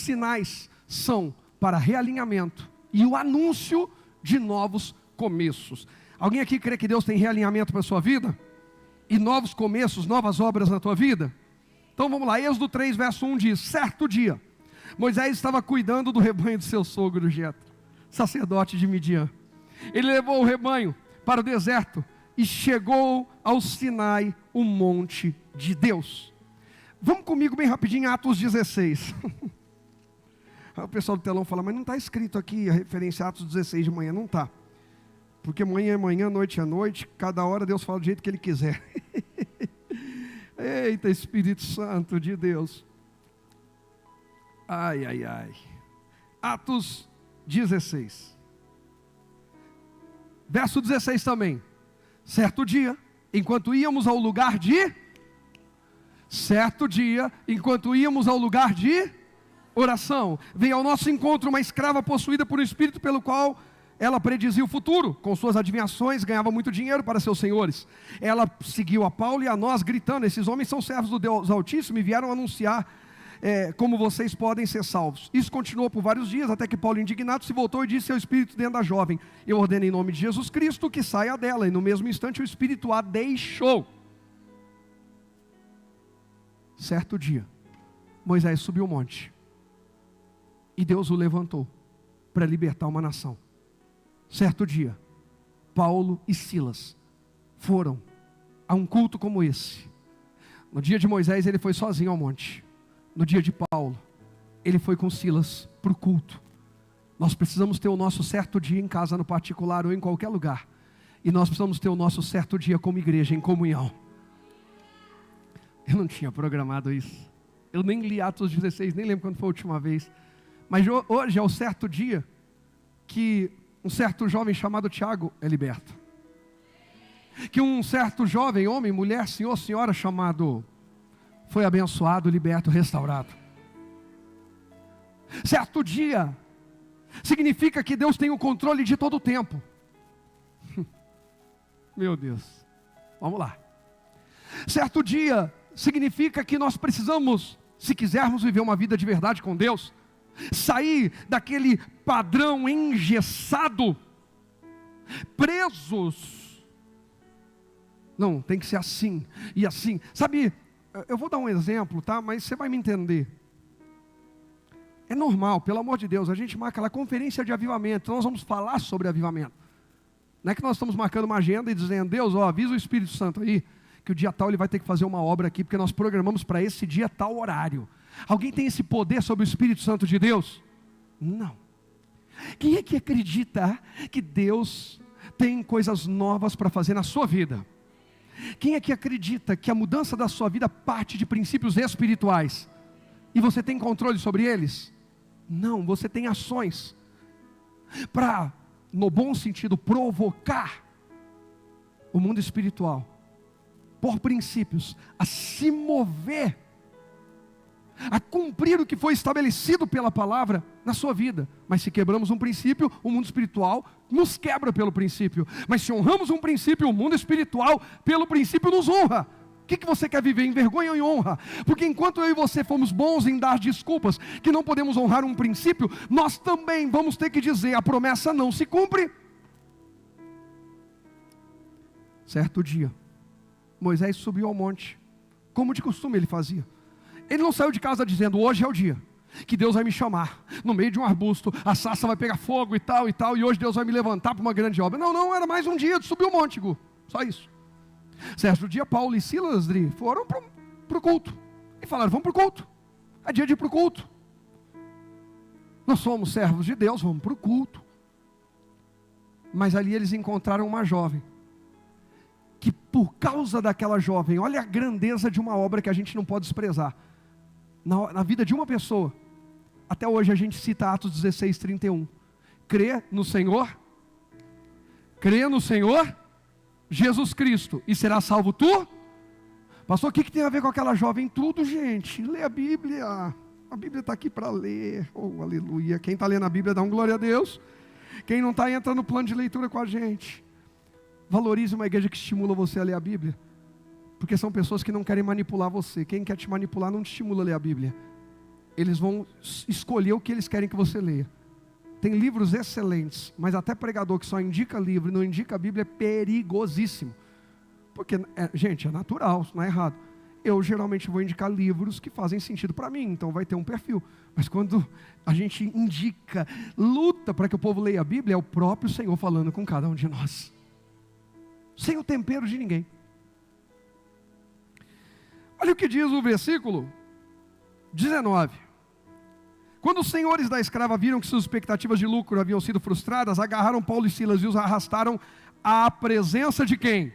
sinais são para realinhamento e o anúncio de novos começos. Alguém aqui crê que Deus tem realinhamento para a sua vida? E novos começos, novas obras na tua vida? Então vamos lá, Êxodo 3, verso 1 diz: certo dia, Moisés estava cuidando do rebanho do seu sogro Jetro, sacerdote de Midian. Ele levou o rebanho para o deserto e chegou ao Sinai, o monte de Deus. Vamos comigo bem rapidinho, Atos 16. O pessoal do telão fala, mas não está escrito aqui a referência a Atos 16 de manhã. Não está, porque manhã é manhã, noite é noite, cada hora Deus fala do jeito que Ele quiser. Eita, Espírito Santo de Deus. Ai, ai, ai. Atos 16. Verso 16 também. Certo dia, enquanto íamos ao lugar de... oração, veio ao nosso encontro uma escrava possuída por um espírito pelo qual ela predizia o futuro. Com suas adivinhações ganhava muito dinheiro para seus senhores. Ela seguiu a Paulo e a nós gritando: esses homens são servos do Deus Altíssimo e vieram anunciar como vocês podem ser salvos. Isso continuou por vários dias, até que Paulo, indignado, se voltou e disse ao espírito dentro da jovem: eu ordeno em nome de Jesus Cristo que saia dela. E no mesmo instante o espírito a deixou. Certo dia, Moisés subiu o monte e Deus o levantou para libertar uma nação. Certo dia, Paulo e Silas foram a um culto como esse. No dia de Moisés ele foi sozinho ao monte. No dia de Paulo, ele foi com Silas para o culto. Nós precisamos ter o nosso certo dia em casa, no particular ou em qualquer lugar. E nós precisamos ter o nosso certo dia como igreja, em comunhão. Eu não tinha programado isso. Eu nem li Atos 16, nem lembro quando foi a última vez. Mas hoje é o certo dia que um certo jovem chamado Tiago é liberto. Que um certo jovem, homem, mulher, senhor, senhora chamado foi abençoado, liberto, restaurado. Certo dia significa que Deus tem o controle de todo o tempo. Meu Deus, vamos lá. Certo dia significa que nós precisamos, se quisermos viver uma vida de verdade com Deus, sair daquele padrão engessado, presos. Não, tem que ser assim e assim. Sabe, eu vou dar um exemplo, tá? Mas você vai me entender. É normal, pelo amor de Deus, a gente marca lá conferência de avivamento, nós vamos falar sobre avivamento. Não é que nós estamos marcando uma agenda e dizendo: Deus, avisa o Espírito Santo aí, que o dia tal ele vai ter que fazer uma obra aqui, porque nós programamos para esse dia tal horário. Alguém tem esse poder sobre o Espírito Santo de Deus? Não. Quem é que acredita que Deus tem coisas novas para fazer na sua vida? Quem é que acredita que a mudança da sua vida parte de princípios espirituais? E você tem controle sobre eles? Não, você tem ações para, no bom sentido, provocar o mundo espiritual, por princípios, a se mover, a cumprir o que foi estabelecido pela palavra na sua vida. Mas se quebramos um princípio, o mundo espiritual nos quebra pelo princípio. Mas se honramos um princípio, o mundo espiritual pelo princípio nos honra. O que você quer viver, em vergonha ou em honra? Porque enquanto eu e você fomos bons em dar desculpas que não podemos honrar um princípio, nós também vamos ter que dizer: a promessa não se cumpre. Certo dia, Moisés subiu ao monte, como de costume ele fazia. Ele não saiu de casa dizendo: hoje é o dia que Deus vai me chamar, no meio de um arbusto, a sarça vai pegar fogo e tal, e hoje Deus vai me levantar para uma grande obra. Não, era mais um dia de subir o monte, Gu. Só isso. Certo dia, Paulo e Silas foram para o culto, e falaram: vamos para o culto, é dia de ir para o culto. Nós somos servos de Deus, vamos para o culto. Mas ali eles encontraram uma jovem, que por causa daquela jovem, olha a grandeza de uma obra que a gente não pode desprezar, na vida de uma pessoa. Até hoje a gente cita Atos 16, 31. Crê no Senhor Jesus Cristo, e será salvo tu. Pastor, o que tem a ver com aquela jovem? Tudo, gente. Lê a Bíblia. A Bíblia está aqui para ler. Oh, aleluia. Quem está lendo a Bíblia, dá um glória a Deus. Quem não está, entra no plano de leitura com a gente. Valorize uma igreja que estimula você a ler a Bíblia, porque são pessoas que não querem manipular você. Quem quer te manipular não te estimula a ler a Bíblia. eles vão escolher o que eles querem que você leia. Tem livros excelentes, mas até pregador que só indica livro e não indica a Bíblia é perigosíssimo. Porque, gente, é natural, isso não é errado. Eu geralmente vou indicar livros que fazem sentido para mim, então vai ter um perfil. Mas quando a gente indica, luta para que o povo leia a Bíblia, é o próprio Senhor falando com cada um de nós. Sem o tempero de ninguém. Olha o que diz o versículo 19. Quando os senhores da escrava viram que suas expectativas de lucro haviam sido frustradas, agarraram Paulo e Silas e os arrastaram à presença de quem?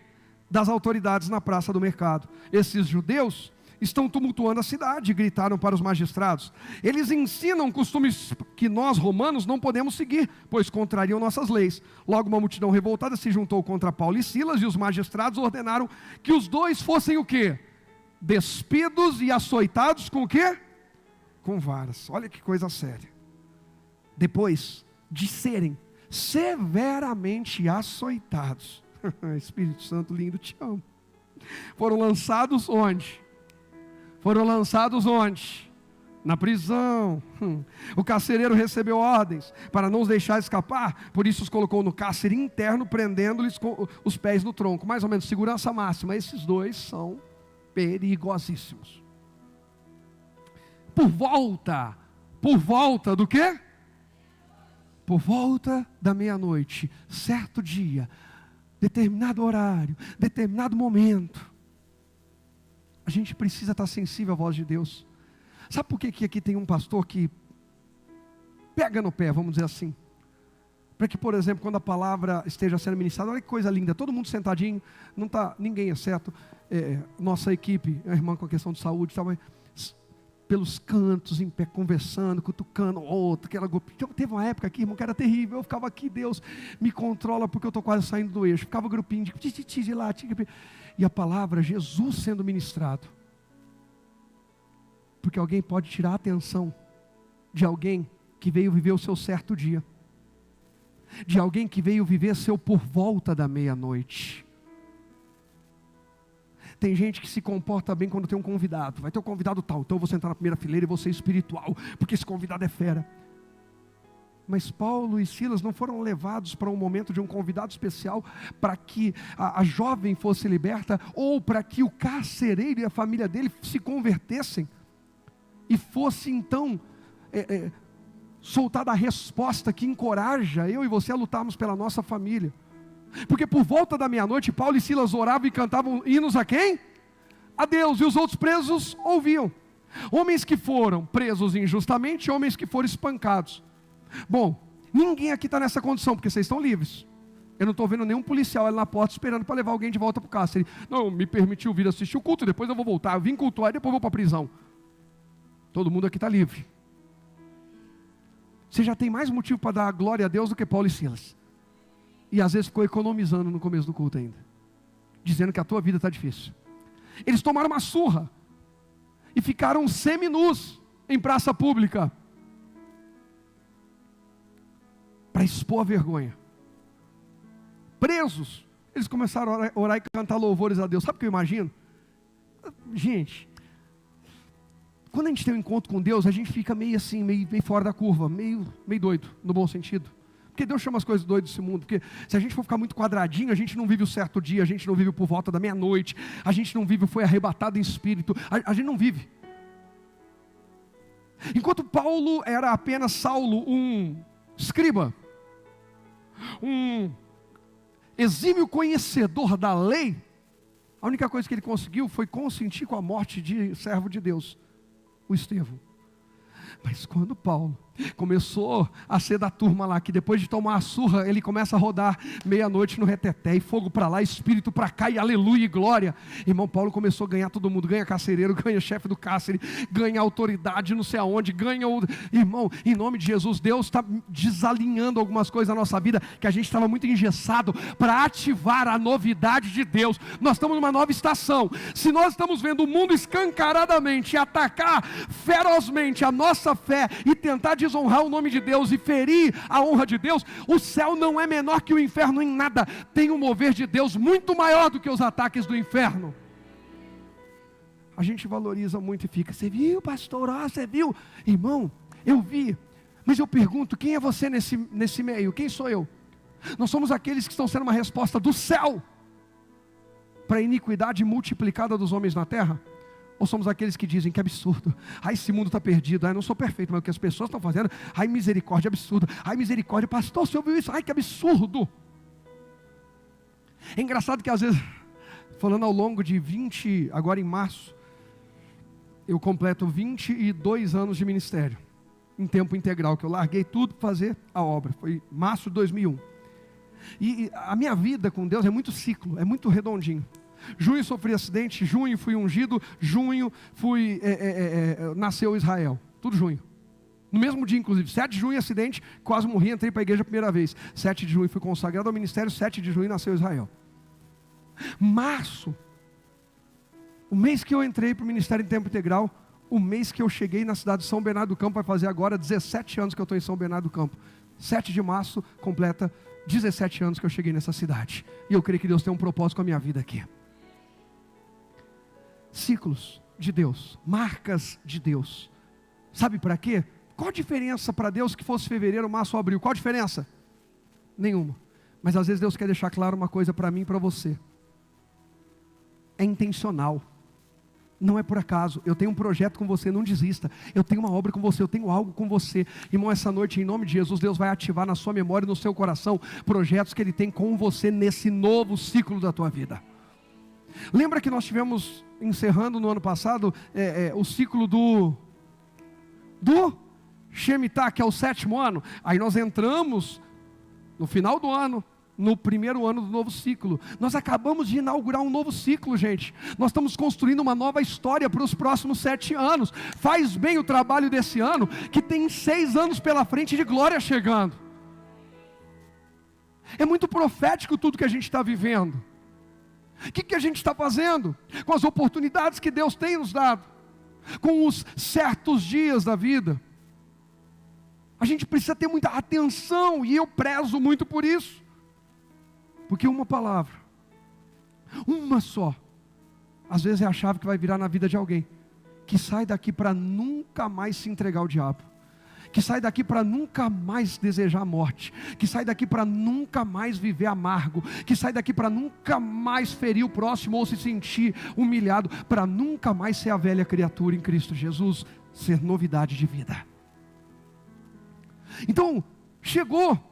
Das autoridades na praça do mercado. Esses judeus estão tumultuando a cidade, gritaram para os magistrados. Eles ensinam costumes que nós, romanos, não podemos seguir, pois contrariam nossas leis. Logo uma multidão revoltada se juntou contra Paulo e Silas, e os magistrados ordenaram que os dois fossem o quê? Despidos e açoitados com o quê? Com varas. Olha que coisa séria. Depois de serem severamente açoitados, Espírito Santo lindo, te amo. Foram lançados onde? Foram lançados onde? Na prisão. O carcereiro recebeu ordens para não os deixar escapar, por isso os colocou no cárcere interno, prendendo-lhes com os pés no tronco. Mais ou menos, segurança máxima. Esses dois são perigosíssimos. Por volta do quê? Por volta da meia-noite, certo dia, determinado horário, determinado momento, a gente precisa estar sensível à voz de Deus. Sabe por que aqui tem um pastor que pega no pé, vamos dizer assim? Para que, por exemplo, quando a palavra esteja sendo ministrada, olha que coisa linda, todo mundo sentadinho, não está ninguém, exceto nossa equipe, a irmã com a questão de saúde, tá, mas pelos cantos, em pé, conversando, cutucando outro, aquela grupo. Então, teve uma época aqui, irmão, que era terrível, eu ficava aqui, Deus me controla, porque eu estou quase saindo do eixo, ficava grupinho de lá, e a palavra, Jesus sendo ministrado, porque alguém pode tirar a atenção de alguém que veio viver o seu certo dia, de alguém que veio viver seu por volta da meia-noite. Tem gente que se comporta bem quando tem um convidado. Vai ter um convidado tal, então eu vou sentar na primeira fileira e vou ser espiritual, porque esse convidado é fera. Mas Paulo e Silas não foram levados para um momento de um convidado especial para que a jovem fosse liberta, ou para que o carcereiro e a família dele se convertessem e fosse então soltada a resposta que encoraja eu e você a lutarmos pela nossa família. Porque por volta da meia-noite, Paulo e Silas oravam e cantavam hinos a quem? A Deus, e os outros presos ouviam. Homens que foram presos injustamente, homens que foram espancados. Bom, ninguém aqui está nessa condição, porque vocês estão livres. Eu não estou vendo nenhum policial ali na porta esperando para levar alguém de volta para o cárcere. Não, me permitiu vir assistir o culto, depois eu vou voltar. Eu vim cultuar e depois vou para a prisão. Todo mundo aqui está livre. Você já tem mais motivo para dar glória a Deus do que Paulo e Silas. E às vezes ficou economizando no começo do culto ainda, dizendo que a tua vida está difícil. Eles tomaram uma surra e ficaram seminus em praça pública para expor a vergonha. Presos, eles começaram a orar e cantar louvores a Deus. Sabe o que eu imagino? Gente, quando a gente tem um encontro com Deus, a gente fica meio assim, meio fora da curva, meio doido, no bom sentido. Porque Deus chama as coisas doidas desse mundo. Porque se a gente for ficar muito quadradinho, a gente não vive o certo dia, a gente não vive por volta da meia-noite, a gente não vive, foi arrebatado em espírito, a gente não vive. Enquanto Paulo era apenas Saulo, um escriba, um exímio conhecedor da lei, a única coisa que ele conseguiu foi consentir com a morte de servo de Deus, o Estevão. Mas quando Paulo começou a ser da turma lá, que depois de tomar a surra, ele começa a rodar meia-noite no reteté, e fogo para lá, espírito para cá, e aleluia e glória. Irmão, Paulo começou a ganhar todo mundo, ganha carcereiro, ganha chefe do cárcere, ganha autoridade não sei aonde, ganha o... Irmão, em nome de Jesus, Deus está desalinhando algumas coisas na nossa vida, que a gente estava muito engessado, para ativar a novidade de Deus. Nós estamos numa nova estação. Se nós estamos vendo o mundo escancaradamente atacar ferozmente a nossa fé, e tentar desonrar o nome de Deus, e ferir a honra de Deus, o céu não é menor que o inferno em nada. Tem um mover de Deus muito maior do que os ataques do inferno. a gente valoriza muito e fica, você viu, pastor, você viu? Irmão, eu vi, mas eu pergunto, quem é você nesse meio? Quem sou eu? Nós somos aqueles que estão sendo uma resposta do céu para a iniquidade multiplicada dos homens na terra? Ou somos aqueles que dizem, que absurdo, ai, esse mundo está perdido, ai, não sou perfeito, mas o que as pessoas estão fazendo, ai, misericórdia, absurdo, ai, misericórdia, pastor, você ouviu isso? Ai, que absurdo. É engraçado que às vezes, falando ao longo de agora em março, eu completo 22 anos de ministério, em tempo integral, que eu larguei tudo para fazer a obra, foi março de 2001. E a minha vida com Deus é muito ciclo, é muito redondinho. Junho sofri acidente, junho fui ungido, junho nasceu Israel, tudo junho. No mesmo dia, inclusive, 7 de junho, acidente, quase morri, entrei para a igreja a primeira vez. 7 de junho fui consagrado ao ministério, 7 de junho nasceu Israel. Março, o mês que eu entrei para o ministério em tempo integral, o mês que eu cheguei na cidade de São Bernardo do Campo, vai fazer agora 17 anos que eu estou em São Bernardo do Campo. 7 de março completa 17 anos que eu cheguei nessa cidade. E eu creio que Deus tem um propósito com a minha vida aqui. Ciclos de Deus, marcas de Deus. Sabe para quê? Qual a diferença para Deus que fosse fevereiro, março ou abril? Qual a diferença? Nenhuma. Mas às vezes Deus quer deixar claro uma coisa para mim e para você. É intencional. Não é por acaso. Eu tenho um projeto com você, não desista. Eu tenho uma obra com você, eu tenho algo com você. Irmão, essa noite, em nome de Jesus, Deus vai ativar na sua memória e no seu coração projetos que Ele tem com você nesse novo ciclo da tua vida. Lembra que nós tivemos, encerrando no ano passado, o ciclo do Shemitah, que é o 7º ano. Aí nós entramos no final do ano, no primeiro ano do novo ciclo. Nós acabamos de inaugurar um novo ciclo, gente. Nós estamos construindo uma nova história para os próximos 7 anos. Faz bem o trabalho desse ano, que tem 6 anos pela frente de glória chegando. É muito profético tudo que a gente está vivendo. O que a gente está fazendo com as oportunidades que Deus tem nos dado, com os certos dias da vida? A gente precisa ter muita atenção, e eu prezo muito por isso, porque uma palavra, uma só, às vezes é a chave que vai virar na vida de alguém, que sai daqui para nunca mais se entregar ao diabo, que sai daqui para nunca mais desejar a morte, que sai daqui para nunca mais viver amargo, que sai daqui para nunca mais ferir o próximo ou se sentir humilhado, para nunca mais ser a velha criatura em Cristo Jesus, ser novidade de vida. Então, chegou.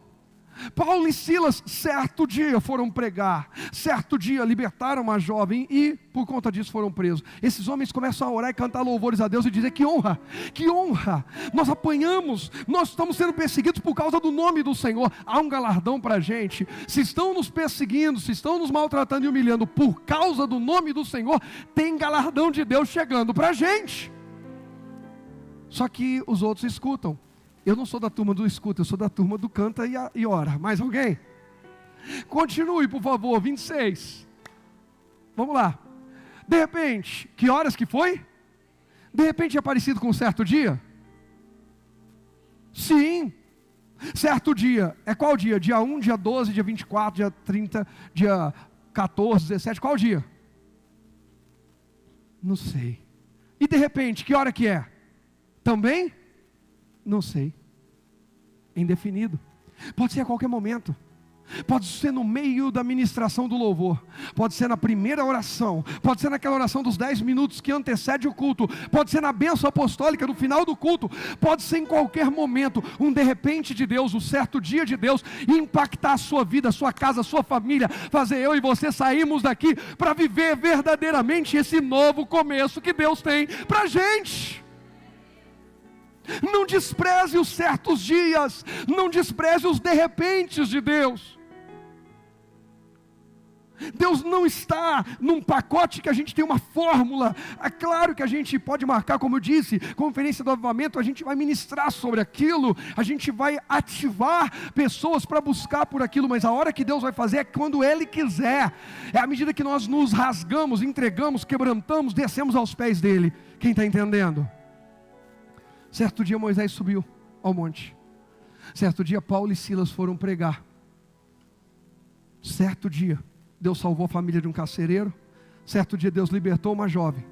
Paulo e Silas, certo dia foram pregar, certo dia libertaram uma jovem e por conta disso foram presos. Esses homens começam a orar e cantar louvores a Deus e dizer, que honra, nós apanhamos, nós estamos sendo perseguidos por causa do nome do Senhor, há um galardão para a gente. Se estão nos perseguindo, se estão nos maltratando e humilhando por causa do nome do Senhor, tem galardão de Deus chegando para a gente. Só que os outros escutam. Eu não sou da turma do escuta, eu sou da turma do canta e ora. Mais alguém? Continue, por favor, 26. Vamos lá. De repente, que horas que foi? De repente é parecido com um certo dia? Sim. Certo dia. É qual dia? Dia 1, dia 12, dia 24, dia 30, dia 14, 17. Qual dia? Não sei. E de repente, que hora que é? Também? Não sei. Indefinido. Pode ser a qualquer momento. Pode ser no meio da ministração do louvor. Pode ser na primeira oração. Pode ser naquela oração dos 10 minutos que antecede o culto. Pode ser na bênção apostólica no final do culto. Pode ser em qualquer momento. Um de repente de Deus, um certo dia de Deus, impactar a sua vida, a sua casa, a sua família. Fazer eu e você sairmos daqui para viver verdadeiramente esse novo começo que Deus tem para a gente. Não despreze os certos dias, não despreze os de repentes de Deus. Deus não está num pacote que a gente tem uma fórmula. É claro que a gente pode marcar, como eu disse, conferência do avivamento, a gente vai ministrar sobre aquilo, a gente vai ativar pessoas para buscar por aquilo, mas a hora que Deus vai fazer é quando Ele quiser, é à medida que nós nos rasgamos, entregamos, quebrantamos, descemos aos pés dEle. Quem está entendendo? Certo dia Moisés subiu ao monte. Certo dia Paulo e Silas foram pregar. Certo dia Deus salvou a família de um carcereiro. Certo dia Deus libertou uma jovem.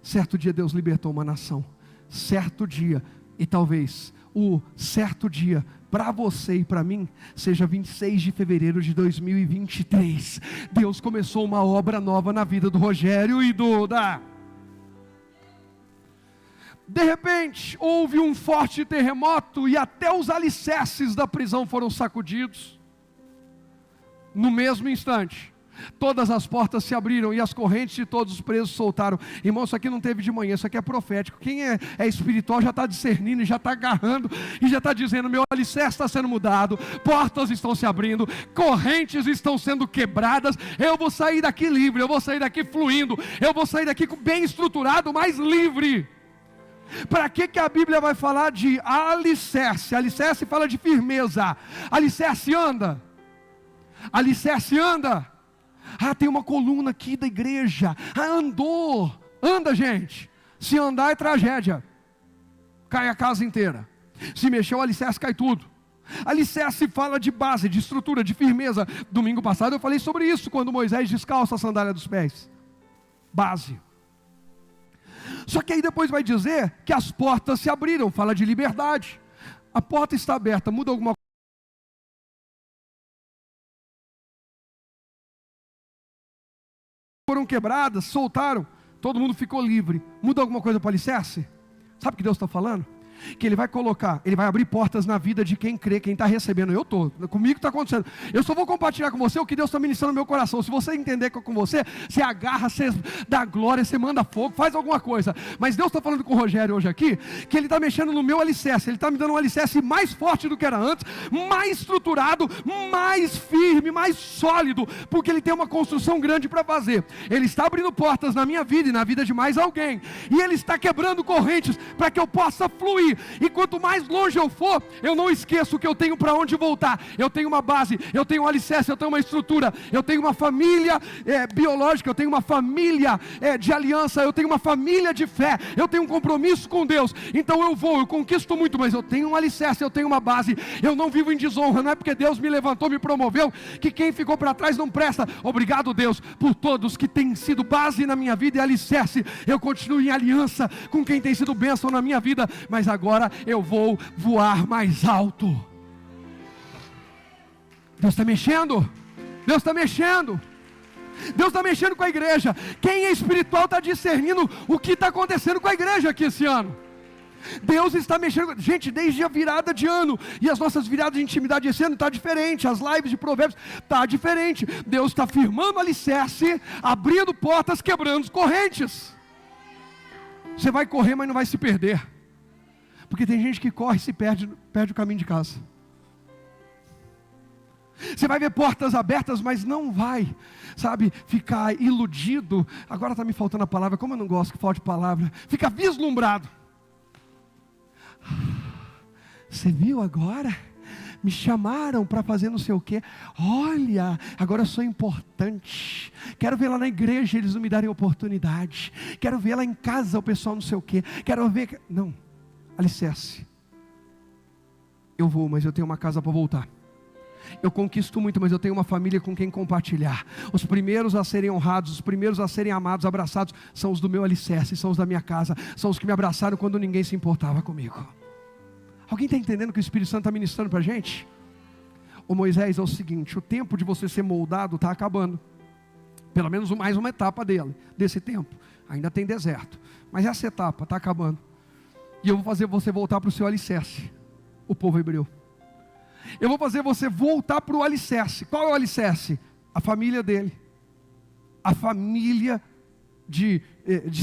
Certo dia Deus libertou uma nação. Certo dia, e talvez o certo dia para você e para mim seja 26 de fevereiro de 2023. Deus começou uma obra nova na vida do Rogério e do Da. De repente, houve um forte terremoto e até os alicerces da prisão foram sacudidos. No mesmo instante, todas as portas se abriram e as correntes de todos os presos soltaram. Irmão, isso aqui não teve de manhã, isso aqui é profético. Quem é espiritual já está discernindo, e já está agarrando, e já está dizendo: meu alicerce está sendo mudado, portas estão se abrindo, correntes estão sendo quebradas, eu vou sair daqui livre, eu vou sair daqui fluindo, eu vou sair daqui bem estruturado, mas livre. Para que a Bíblia vai falar de alicerce? Alicerce fala de firmeza. Alicerce anda. Alicerce anda. Tem uma coluna aqui da igreja. Andou. Anda, gente. Se andar é tragédia. Cai a casa inteira. Se mexer o alicerce, cai tudo. Alicerce fala de base, de estrutura, de firmeza. Domingo passado eu falei sobre isso, quando Moisés descalça a sandália dos pés. Base. Só que aí depois vai dizer que as portas se abriram, fala de liberdade. A porta está aberta, muda alguma coisa? Foram quebradas, soltaram, todo mundo ficou livre. Muda alguma coisa para o alicerce? Sabe o que Deus está falando? Que Ele vai colocar, Ele vai abrir portas na vida de quem crê, quem está recebendo. Eu estou, comigo está acontecendo. Eu só vou compartilhar com você o que Deus está ministrando no meu coração. Se você entender que é com você, você agarra, você dá glória, você manda fogo, faz alguma coisa. Mas Deus está falando com o Rogério hoje aqui, que Ele está mexendo no meu alicerce. Ele está me dando um alicerce mais forte do que era antes, mais estruturado, mais firme, mais sólido, porque Ele tem uma construção grande para fazer. Ele está abrindo portas na minha vida e na vida de mais alguém, e Ele está quebrando correntes para que eu possa fluir. E quanto mais longe eu for, eu não esqueço que eu tenho para onde voltar. Eu tenho uma base, eu tenho um alicerce, eu tenho uma estrutura, eu tenho uma família biológica, eu tenho uma família de aliança, eu tenho uma família de fé, eu tenho um compromisso com Deus. Então eu conquisto muito, mas eu tenho um alicerce, eu tenho uma base. Eu não vivo em desonra, não é porque Deus me levantou, me promoveu, que quem ficou para trás não presta. Obrigado, Deus, por todos que têm sido base na minha vida e alicerce. Eu continuo em aliança com quem tem sido bênção na minha vida, mas agora eu vou voar mais alto. Deus está mexendo. Deus está mexendo. Deus está mexendo com a igreja. Quem é espiritual está discernindo o que está acontecendo com a igreja aqui esse ano. Deus está mexendo, gente, desde a virada de ano. E as nossas viradas de intimidade esse ano está diferente. As lives de provérbios está diferente. Deus está firmando alicerce, abrindo portas, quebrando correntes. Você vai correr, mas não vai se perder. Porque tem gente que corre e se perde o caminho de casa. Você vai ver portas abertas, mas não vai, ficar iludido. Agora está me faltando a palavra, como eu não gosto que falte palavra. Fica vislumbrado. Você viu agora? Me chamaram para fazer não sei o quê. Olha, agora eu sou importante. Quero ver lá na igreja eles não me darem oportunidade. Quero ver lá em casa o pessoal não sei o quê. Quero ver... Não. Alicerce. Eu vou, mas eu tenho uma casa para voltar. Eu conquisto muito, mas eu tenho uma família com quem compartilhar. Os primeiros a serem honrados, os primeiros a serem amados, abraçados, são os do meu alicerce, são os da minha casa, são os que me abraçaram quando ninguém se importava comigo. Alguém está entendendo que o Espírito Santo está ministrando para a gente? Ô Moisés, é o seguinte, o tempo de você ser moldado está acabando. Pelo menos mais uma etapa desse tempo. Ainda tem deserto, mas essa etapa está acabando. E eu vou fazer você voltar para o seu alicerce, o povo hebreu. Eu vou fazer você voltar para o alicerce. Qual é o alicerce? A família dele. A família de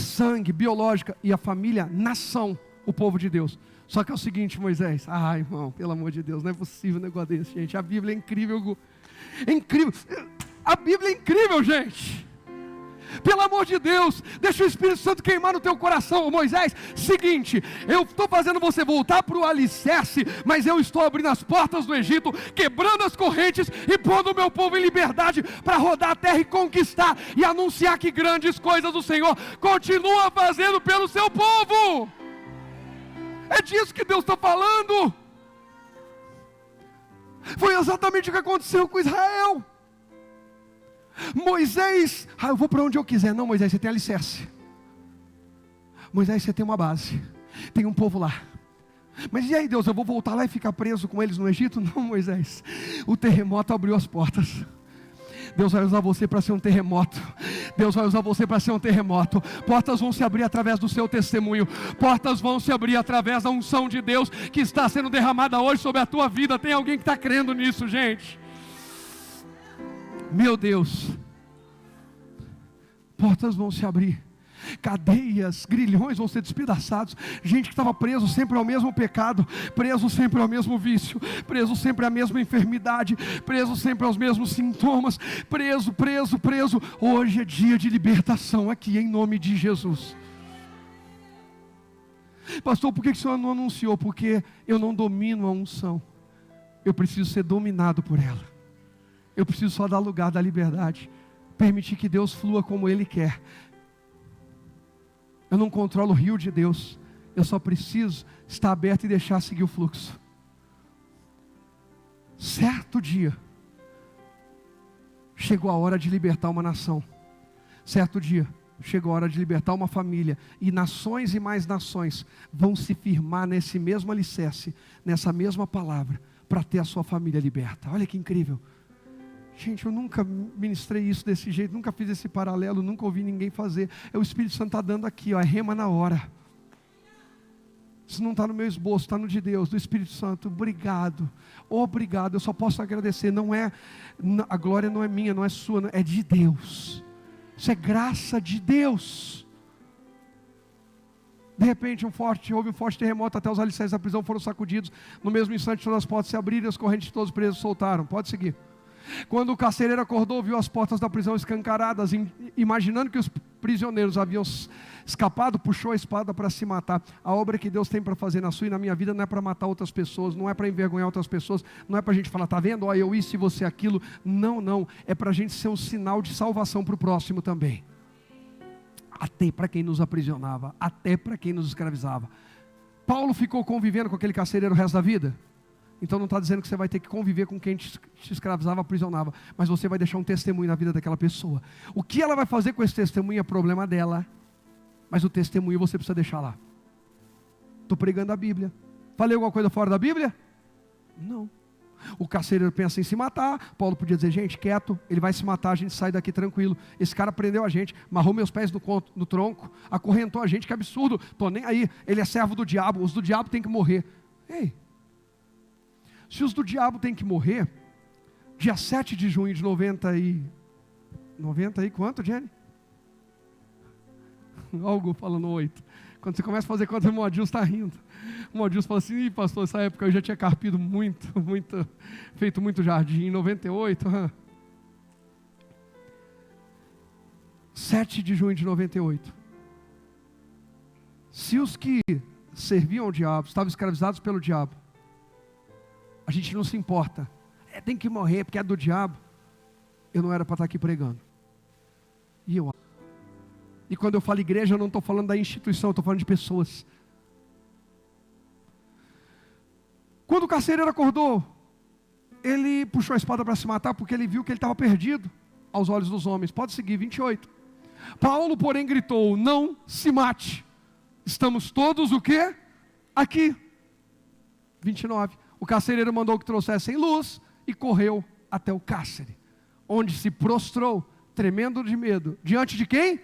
sangue, biológica. E a família, nação, o povo de Deus. Só que é o seguinte, Moisés. Irmão, pelo amor de Deus, não é possível um negócio desse, gente. A Bíblia é incrível. É incrível. A Bíblia é incrível, gente. Pelo amor de Deus, deixa o Espírito Santo queimar no teu coração, Moisés. Seguinte, eu estou fazendo você voltar para o alicerce, mas eu estou abrindo as portas do Egito, quebrando as correntes e pondo o meu povo em liberdade para rodar a terra e conquistar e anunciar que grandes coisas o Senhor continua fazendo pelo seu povo. É disso que Deus está falando. Foi exatamente o que aconteceu com Israel. Moisés, eu vou para onde eu quiser. Não, Moisés, você tem alicerce. Moisés, você tem uma base, tem um povo lá. Mas e aí, Deus, eu vou voltar lá e ficar preso com eles no Egito? Não, Moisés, o terremoto abriu as portas. Deus vai usar você para ser um terremoto. Deus vai usar você para ser um terremoto. Portas vão se abrir através do seu testemunho. Portas vão se abrir através da unção de Deus que está sendo derramada hoje sobre a tua vida. Tem alguém que está crendo nisso, gente? Meu Deus. Portas vão se abrir. Cadeias, grilhões vão ser despedaçados. Gente que estava preso sempre ao mesmo pecado, preso sempre ao mesmo vício, preso sempre à mesma enfermidade, preso sempre aos mesmos sintomas, preso. Hoje é dia de libertação aqui em nome de Jesus. Pastor, por que o senhor não anunciou? Porque eu não domino a unção. Eu preciso ser dominado por ela. Eu preciso só dar lugar da liberdade, permitir que Deus flua como Ele quer. Eu não controlo o rio de Deus. Eu só preciso estar aberto e deixar seguir o fluxo. Certo dia, chegou a hora de libertar uma nação. Certo dia, chegou a hora de libertar uma família. E nações e mais nações vão se firmar nesse mesmo alicerce, nessa mesma palavra, para ter a sua família liberta. Olha que incrível. Gente, eu nunca ministrei isso desse jeito, nunca fiz esse paralelo, nunca ouvi ninguém fazer. O Espírito Santo está dando aqui, é rema na hora. Isso não está no meu esboço, está no de Deus, do Espírito Santo. Obrigado, eu só posso agradecer. A glória não é minha, não é sua, é de Deus. Isso é graça de Deus. De repente houve um forte terremoto, até os alicerces da prisão foram sacudidos. No mesmo instante todas as portas se abriram e as correntes de todos os presos soltaram. Pode seguir. Quando o carcereiro acordou, viu as portas da prisão escancaradas, imaginando que os prisioneiros haviam escapado, puxou a espada para se matar. A obra que Deus tem para fazer na sua e na minha vida não é para matar outras pessoas, não é para envergonhar outras pessoas, não é para a gente falar, está vendo, ó, eu isso e você aquilo. Não, é para a gente ser um sinal de salvação para o próximo também. Até para quem nos aprisionava, até para quem nos escravizava. Paulo ficou convivendo com aquele carcereiro o resto da vida? Então não está dizendo que você vai ter que conviver com quem te escravizava, aprisionava, mas você vai deixar um testemunho na vida daquela pessoa. O que ela vai fazer com esse testemunho é problema dela, mas o testemunho você precisa deixar lá. Estou pregando a Bíblia. Falei alguma coisa fora da Bíblia? Não. O carcereiro pensa em se matar. Paulo podia dizer, gente, quieto, ele vai se matar, a gente sai daqui tranquilo. Esse cara prendeu a gente, amarrou meus pés no tronco, acorrentou a gente, que absurdo, estou nem aí. Ele é servo do diabo, os do diabo têm que morrer. Ei, se os do diabo têm que morrer, dia 7 de junho de 90 e quanto, Jenny? Algo falando 8. Quando você começa a fazer conta, o irmão Adilson está rindo. O irmão Adilson fala assim, pastor, nessa época eu já tinha carpido muito, feito muito jardim. Em 98, 7 de junho de 98. Se os que serviam ao diabo, estavam escravizados pelo diabo, a gente não se importa, tem que morrer porque é do diabo, eu não era para estar aqui pregando. E quando eu falo igreja, eu não estou falando da instituição, eu estou falando de pessoas. Quando o carcereiro acordou, ele puxou a espada para se matar, porque ele viu que ele estava perdido aos olhos dos homens. Pode seguir, 28. Paulo, porém, gritou, não se mate, estamos todos o quê? Aqui. 29. O carcereiro mandou que trouxessem luz e correu até o cárcere, onde se prostrou, tremendo de medo. Diante de quem?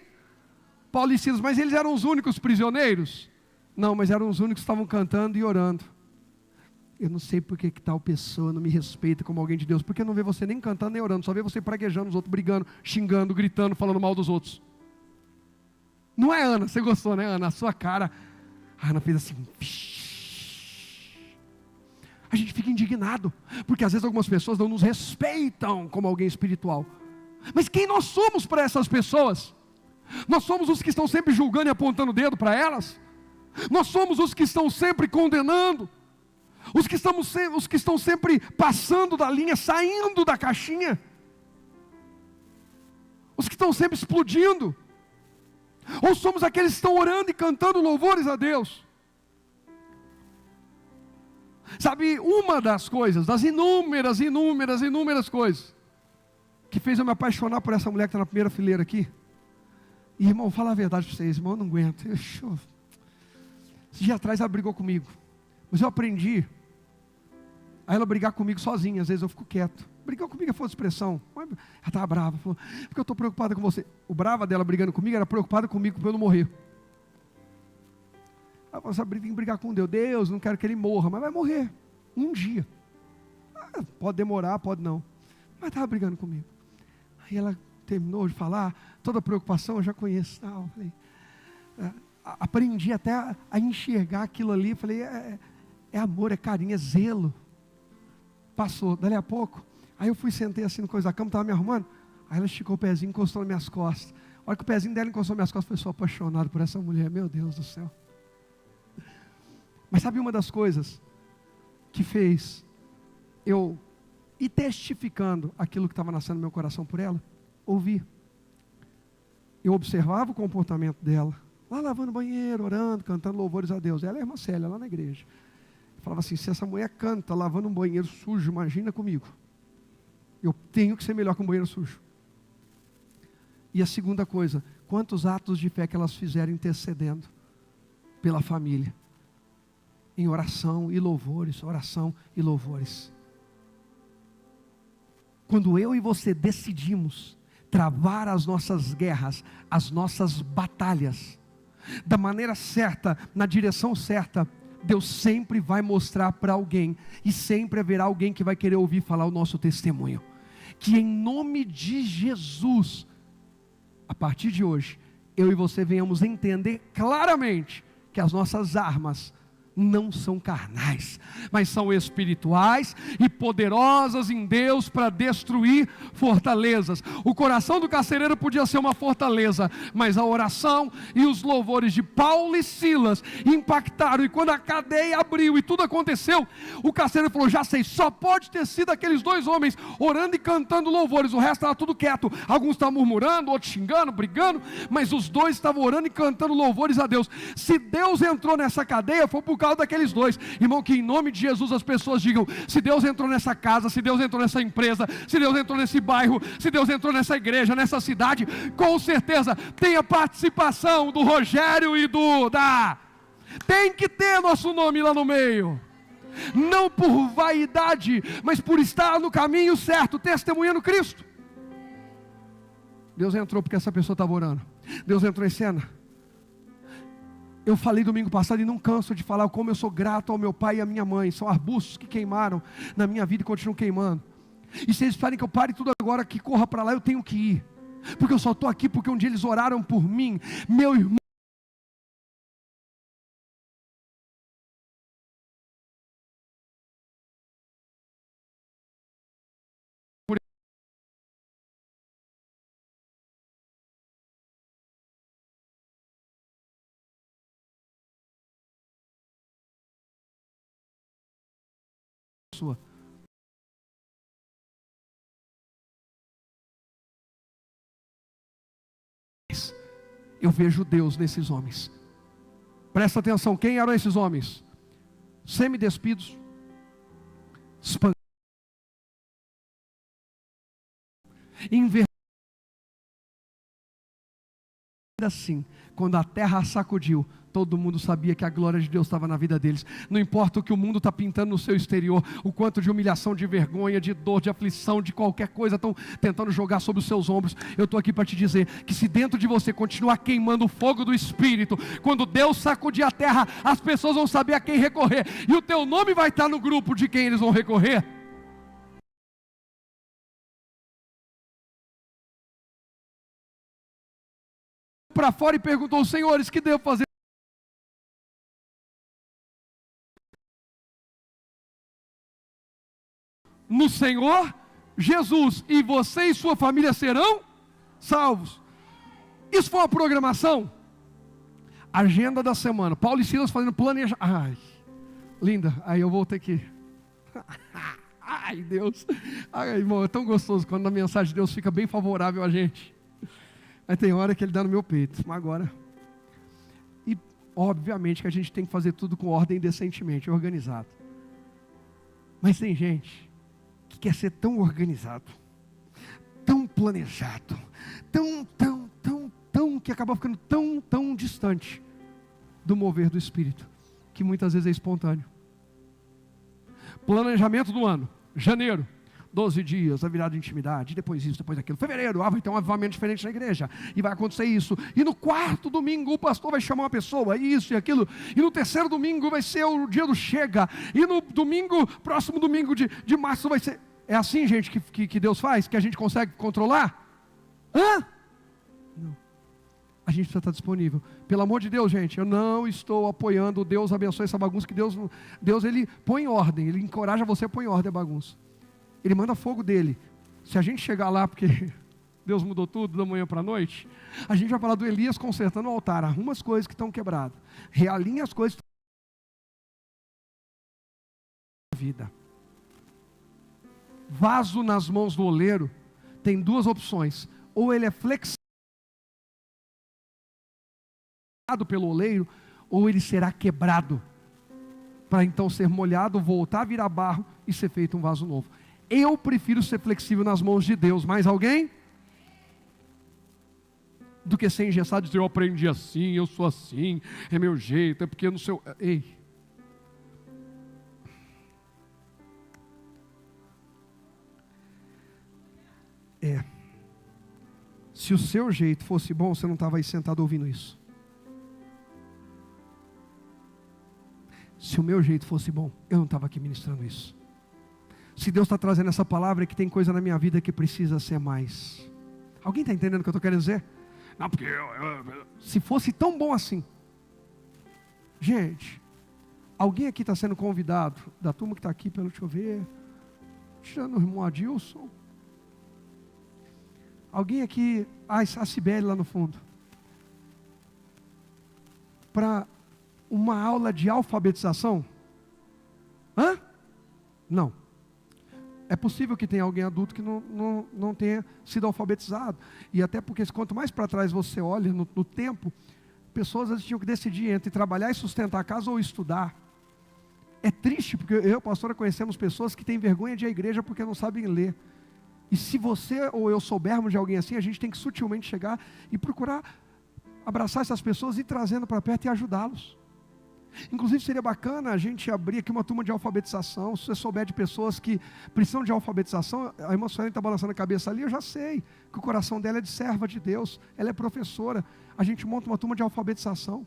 Paulo e Silas. Mas eles eram os únicos prisioneiros? Não, mas eram os únicos que estavam cantando e orando. Eu não sei por que tal pessoa não me respeita como alguém de Deus, porque não vê você nem cantando nem orando, só vê você praguejando os outros, brigando, xingando, gritando, falando mal dos outros. Não é, Ana? Você gostou, né, Ana? A sua cara. A Ana fez assim. A gente fica indignado, porque às vezes algumas pessoas não nos respeitam como alguém espiritual. Mas quem nós somos para essas pessoas? Nós somos os que estão sempre julgando e apontando o dedo para elas? Nós somos os que estão sempre condenando? Os que estão sempre passando da linha, saindo da caixinha? Os que estão sempre explodindo? Ou somos aqueles que estão orando e cantando louvores a Deus? Sabe, uma das coisas, das inúmeras coisas, que fez eu me apaixonar por essa mulher que está na primeira fileira aqui. E irmão, fala a verdade para vocês, irmão, eu não aguento. Esse dia atrás ela brigou comigo, mas eu aprendi a ela brigar comigo sozinha. Às vezes eu fico quieto. Brigou comigo é força de expressão. Ela estava brava, falou, porque eu estou preocupada com você. O brava dela brigando comigo era preocupada comigo para eu não morrer. Ela falou, sabe, tem que brigar com Deus. Deus, não quero que ele morra, mas vai morrer um dia. Pode demorar, pode não. Mas estava brigando comigo. Aí ela terminou de falar, toda a preocupação eu já conheço. Não, falei, aprendi até a enxergar aquilo ali. Falei, é amor, é carinho, é zelo. Passou, dali a pouco, aí eu fui, sentei assim no coisa da cama, estava me arrumando. Aí ela esticou o pezinho, encostou nas minhas costas. A hora que o pezinho dela encostou nas minhas costas, eu sou apaixonado por essa mulher, meu Deus do céu. Mas sabe uma das coisas que fez eu ir testificando aquilo que estava nascendo no meu coração por ela? Ouvir. Eu observava o comportamento dela, lá lavando banheiro, orando, cantando louvores a Deus. Ela é a irmã Célia, lá na igreja. Eu falava assim, se essa mulher canta lavando um banheiro sujo, imagina comigo. Eu tenho que ser melhor que um banheiro sujo. E a segunda coisa, quantos atos de fé que elas fizeram intercedendo pela família. Em oração e louvores, oração e louvores. Quando eu e você decidimos travar as nossas guerras, as nossas batalhas, da maneira certa, na direção certa, Deus sempre vai mostrar para alguém, e sempre haverá alguém que vai querer ouvir falar o nosso testemunho. Que em nome de Jesus, a partir de hoje, eu e você venhamos entender claramente que as nossas armas não são carnais, mas são espirituais e poderosas em Deus para destruir fortalezas. O coração do carcereiro podia ser uma fortaleza, mas a oração e os louvores de Paulo e Silas impactaram, e quando a cadeia abriu e tudo aconteceu, o carcereiro falou, já sei, só pode ter sido aqueles dois homens orando e cantando louvores, o resto estava tudo quieto, alguns estavam murmurando, outros xingando, brigando, mas os dois estavam orando e cantando louvores a Deus. Se Deus entrou nessa cadeia, foi por causa daqueles dois, irmão, que em nome de Jesus as pessoas digam, se Deus entrou nessa casa, se Deus entrou nessa empresa, se Deus entrou nesse bairro, se Deus entrou nessa igreja, nessa cidade, com certeza tem a participação do Rogério e tem que ter nosso nome lá no meio, não por vaidade, mas por estar no caminho certo, testemunhando Cristo. Deus entrou porque essa pessoa estava orando, Deus entrou em cena. Eu falei domingo passado e não canso de falar como eu sou grato ao meu pai e à minha mãe. São arbustos que queimaram na minha vida e continuam queimando. E se eles esperem que eu pare tudo agora, que corra para lá, eu tenho que ir. Porque eu só estou aqui porque um dia eles oraram por mim. Meu irmão. Eu vejo Deus nesses homens. Presta atenção, quem eram esses homens? Semi-despidos, espancados, envergonhados. Assim, quando a terra sacudiu, todo mundo sabia que a glória de Deus estava na vida deles. Não importa o que o mundo está pintando no seu exterior, o quanto de humilhação, de vergonha, de dor, de aflição, de qualquer coisa estão tentando jogar sobre os seus ombros. Eu estou aqui para te dizer que se dentro de você continuar queimando o fogo do Espírito, quando Deus sacudir a terra, as pessoas vão saber a quem recorrer, e o teu nome vai estar no grupo de quem eles vão recorrer. Para fora e perguntou, senhores, que devo fazer? No Senhor Jesus, e você e sua família serão salvos. Isso foi uma programação. Agenda da semana, Paulo e Silas fazendo planejamento. Ai, linda, aí eu vou ter que ai Deus, ai irmão, é tão gostoso quando a mensagem de Deus fica bem favorável a gente. Aí tem hora que ele dá no meu peito, mas agora. E obviamente que a gente tem que fazer tudo com ordem, decentemente, organizado. Mas tem gente que quer ser tão organizado, tão planejado, tão, que acaba ficando tão distante do mover do Espírito. que muitas vezes é espontâneo. Planejamento do ano, janeiro, 12 dias, a virada de intimidade, depois isso, depois aquilo. Fevereiro, vai ter um avivamento diferente na igreja, e vai acontecer isso. E no quarto domingo o pastor vai chamar uma pessoa, isso e aquilo. E no terceiro domingo vai ser o dia do chega. E no domingo, próximo domingo de março vai ser... É assim, gente, que Deus faz? Que a gente consegue controlar? Não. A gente precisa estar disponível. Pelo amor de Deus, gente, eu não estou apoiando Deus abençoe essa bagunça, que Deus ele põe em ordem, Ele encoraja você a pôr em ordem a bagunça. Ele manda fogo dele. Se a gente chegar lá, porque Deus mudou tudo da manhã para a noite, a gente vai falar do Elias consertando o altar, arruma as coisas que estão quebradas, realinha as coisas que estão na vida. Vaso nas mãos do oleiro tem duas opções: ou ele é flexível pelo oleiro, ou ele será quebrado, para então ser molhado, voltar a virar barro e ser feito um vaso novo. Eu prefiro ser flexível nas mãos de Deus. Mais alguém? Do que ser engessado e dizer, eu aprendi assim, eu sou assim, é meu jeito, é porque no seu... Ei. Se o seu jeito fosse bom, você não estava aí sentado ouvindo isso. Se o meu jeito fosse bom, eu não estava aqui ministrando isso. Se Deus está trazendo essa palavra, é que tem coisa na minha vida que precisa ser mais. Alguém está entendendo o que eu estou querendo dizer? Não, porque se fosse tão bom assim. Gente, alguém aqui está sendo convidado, da turma que está aqui, deixa eu ver, tirando o irmão Adilson. Alguém aqui, a Cibele lá no fundo, para uma aula de alfabetização? Não. É possível que tenha alguém adulto que não tenha sido alfabetizado. E até porque quanto mais para trás você olha no tempo, pessoas às vezes tinham que decidir entre trabalhar e sustentar a casa ou estudar. É triste, porque eu e a pastora conhecemos pessoas que têm vergonha de ir à igreja porque não sabem ler. E se você ou eu soubermos de alguém assim, a gente tem que sutilmente chegar e procurar abraçar essas pessoas e ir trazendo para perto e ajudá-los. Inclusive seria bacana a gente abrir aqui uma turma de alfabetização. Se você souber de pessoas que precisam de alfabetização, a irmã Sueli está balançando a cabeça ali, eu já sei que o coração dela é de serva de Deus, ela é professora. A gente monta uma turma de alfabetização,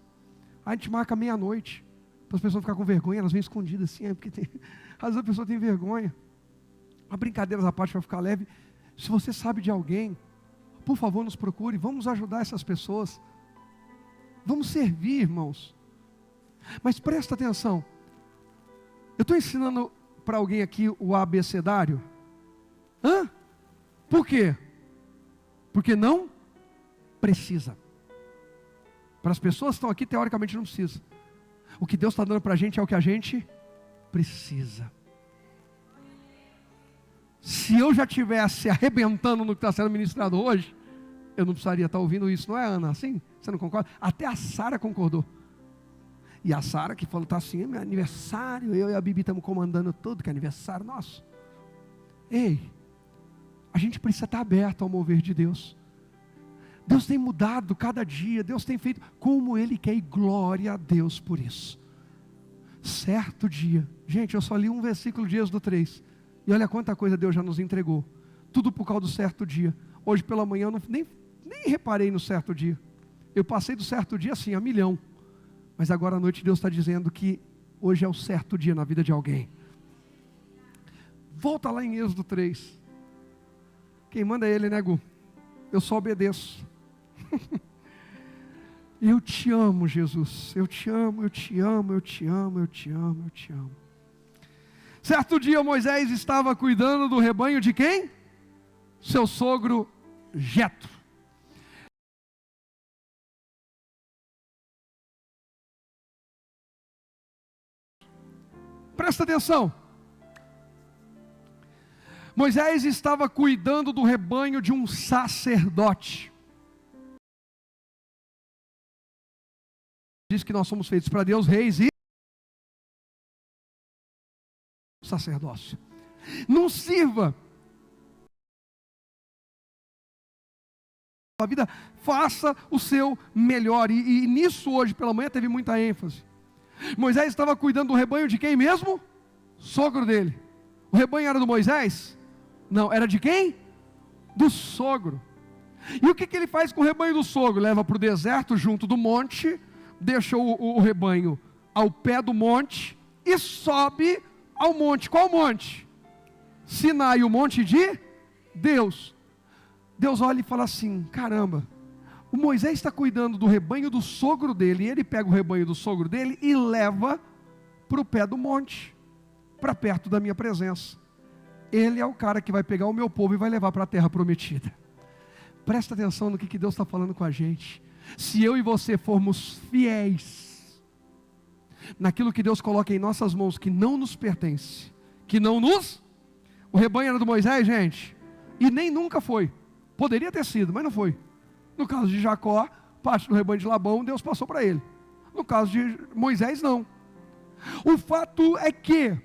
a gente marca meia-noite, para as pessoas ficarem com vergonha, elas vêm escondidas assim, porque às vezes a pessoa tem vergonha. Uma brincadeira à parte para ficar leve. Se você sabe de alguém, por favor nos procure, vamos ajudar essas pessoas, vamos servir, irmãos. Mas presta atenção, eu estou ensinando para alguém aqui o abecedário? Por quê? Porque não precisa. Para as pessoas que estão aqui, teoricamente não precisa. O que Deus está dando para a gente é o que a gente precisa. Se eu já estivesse arrebentando no que está sendo ministrado hoje, eu não precisaria estar ouvindo isso, não é, Ana? Assim? Você não concorda? Até a Sara concordou. E a Sara que falou, está assim, é meu aniversário, eu e a Bibi estamos comandando tudo, que é aniversário nosso. Ei, a gente precisa estar aberto ao mover de Deus. Deus tem mudado cada dia, Deus tem feito como Ele quer, e glória a Deus por isso. Certo dia, gente, eu só li um versículo de Êxodo 3, e olha quanta coisa Deus já nos entregou, tudo por causa do certo dia. Hoje pela manhã eu nem reparei no certo dia, eu passei do certo dia assim, a milhão. Mas agora à noite Deus está dizendo que hoje é o certo dia na vida de alguém. Volta lá em Êxodo 3. Quem manda é Ele, né, Gu? Eu só obedeço. Eu te amo, Jesus. Eu te amo, eu te amo, eu te amo, eu te amo, eu te amo. Certo dia Moisés estava cuidando do rebanho de quem? Seu sogro Jetro. Presta atenção. Moisés estava cuidando do rebanho de um sacerdote. Diz que nós somos feitos para Deus, reis e sacerdócio. Não sirva a vida, faça o seu melhor. E nisso hoje pela manhã teve muita ênfase. Moisés estava cuidando do rebanho de quem mesmo? Sogro dele. O rebanho era do Moisés? Não, era de quem? Do sogro. E o que ele faz com o rebanho do sogro? Leva para o deserto junto do monte, deixa o rebanho ao pé do monte e sobe ao monte. Qual monte? Sinai, o monte de Deus. Deus olha e fala assim: caramba, o Moisés está cuidando do rebanho do sogro dele, e ele pega o rebanho do sogro dele e leva para o pé do monte, para perto da minha presença. Ele é o cara que vai pegar o meu povo e vai levar para a terra prometida. Presta atenção no que Deus está falando com a gente. Se eu e você formos fiéis naquilo que Deus coloca em nossas mãos, que não nos pertence, que não nos... O rebanho era do Moisés, gente, e nem nunca foi. Poderia ter sido, mas não foi. No caso de Jacó, parte do rebanho de Labão, Deus passou para ele. No caso de Moisés, não. O fato é que,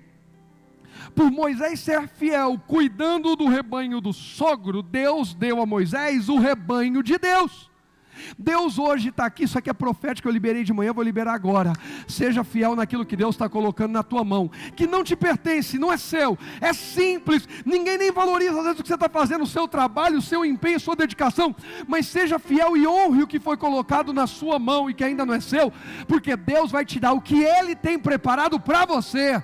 por Moisés ser fiel, cuidando do rebanho do sogro, Deus deu a Moisés o rebanho de Deus. Deus hoje está aqui, isso aqui é profético, eu liberei de manhã, vou liberar agora. Seja fiel naquilo que Deus está colocando na tua mão, que não te pertence, não é seu, é simples, ninguém nem valoriza às vezes o que você está fazendo, o seu trabalho, o seu empenho, a sua dedicação, mas seja fiel e honre o que foi colocado na sua mão e que ainda não é seu, porque Deus vai te dar o que Ele tem preparado para você.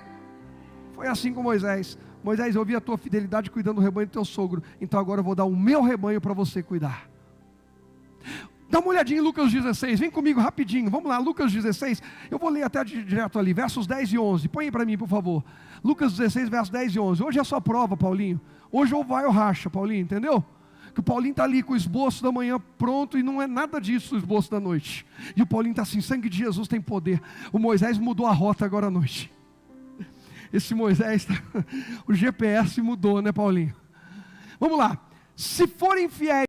Foi assim com Moisés. Moisés, eu vi a tua fidelidade cuidando do rebanho do teu sogro, então agora eu vou dar o meu rebanho para você cuidar. Dá uma olhadinha em Lucas 16, vem comigo rapidinho, vamos lá, Lucas 16, eu vou ler até direto ali, versos 10 e 11, põe aí para mim por favor, Lucas 16, versos 10 e 11, hoje é só prova, Paulinho, hoje ou vai ou racha, Paulinho, entendeu? Que o Paulinho está ali com o esboço da manhã pronto e não é nada disso o esboço da noite, e o Paulinho está assim, sangue de Jesus tem poder, o Moisés mudou a rota agora à noite, esse Moisés, o GPS mudou, né, Paulinho? Vamos lá, se forem fiéis,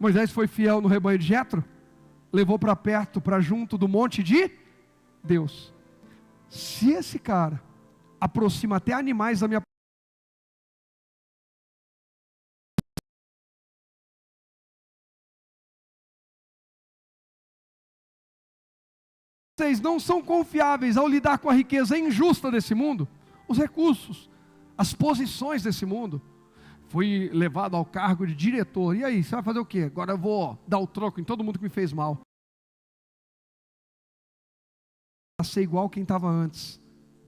Moisés foi fiel no rebanho de Jetro, levou para perto, para junto do monte de Deus. Se esse cara aproxima até animais da minha... Vocês não são confiáveis ao lidar com a riqueza injusta desse mundo, os recursos, as posições desse mundo. Fui levado ao cargo de diretor. E aí, você vai fazer o quê? Agora eu vou dar o troco em todo mundo que me fez mal. Para ser igual quem estava antes.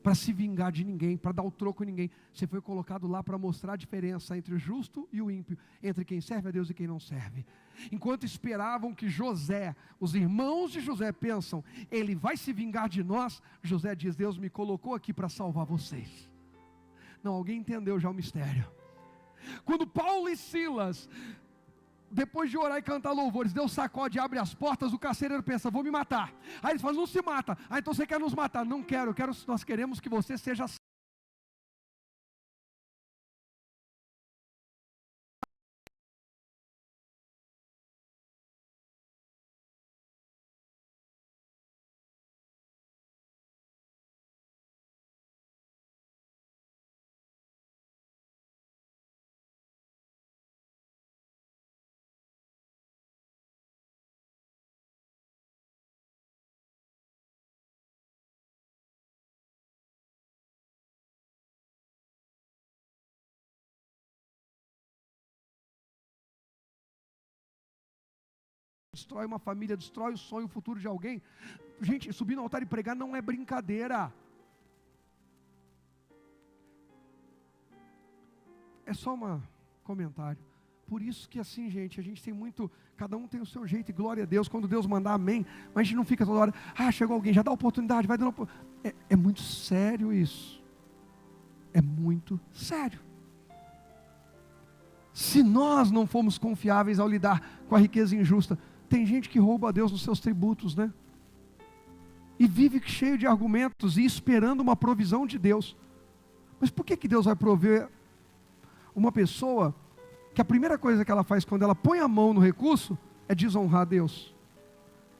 Para se vingar de ninguém, para dar o troco em ninguém. Você foi colocado lá para mostrar a diferença entre o justo e o ímpio. Entre quem serve a Deus e quem não serve. Enquanto esperavam que José, os irmãos de José pensam, ele vai se vingar de nós. José diz, Deus me colocou aqui para salvar vocês. Não, alguém entendeu já o mistério. Quando Paulo e Silas, depois de orar e cantar louvores, Deus sacode e abre as portas, o carcereiro pensa, vou me matar. Aí eles falam, não se mata. Ah, então você quer nos matar? Não quero, nós queremos que você seja salvo. Destrói uma família, destrói o sonho, o futuro de alguém. Gente, subir no altar e pregar não é brincadeira. É só um comentário. Por isso que assim, gente, a gente tem muito, cada um tem o seu jeito, e glória a Deus, quando Deus mandar amém, mas a gente não fica toda hora, chegou alguém, já dá oportunidade, vai dando é muito sério isso. É muito sério. Se nós não formos confiáveis ao lidar com a riqueza injusta, tem gente que rouba a Deus nos seus tributos, né? E vive cheio de argumentos e esperando uma provisão de Deus. Mas por que Deus vai prover uma pessoa que a primeira coisa que ela faz quando ela põe a mão no recurso é desonrar a Deus?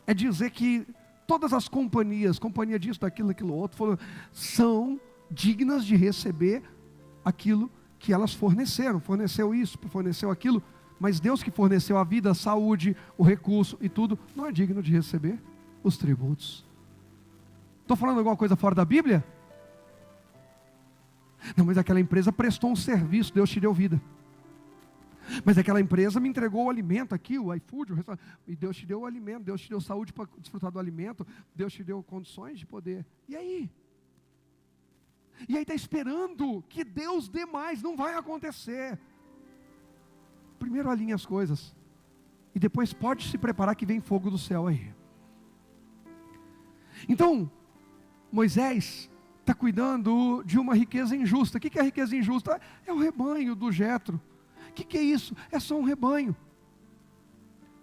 É dizer que Todas as companhias, companhia disso, daquilo, daquilo outro, são dignas de receber aquilo que elas forneceram. Forneceu isso, forneceu aquilo, mas Deus que forneceu a vida, a saúde, o recurso e tudo, não é digno de receber os tributos. Estou falando alguma coisa fora da Bíblia? Não, mas aquela empresa prestou um serviço, Deus te deu vida. Mas aquela empresa me entregou o alimento aqui, o iFood, o restaurante, e Deus te deu o alimento, Deus te deu saúde para desfrutar do alimento, Deus te deu condições de poder. E aí? E aí está esperando que Deus dê mais, não vai acontecer. Primeiro alinhe as coisas, e depois pode se preparar que vem fogo do céu aí. Então, Moisés está cuidando de uma riqueza injusta. O que é a riqueza injusta? É o rebanho do Jetro. O que é isso? É só um rebanho.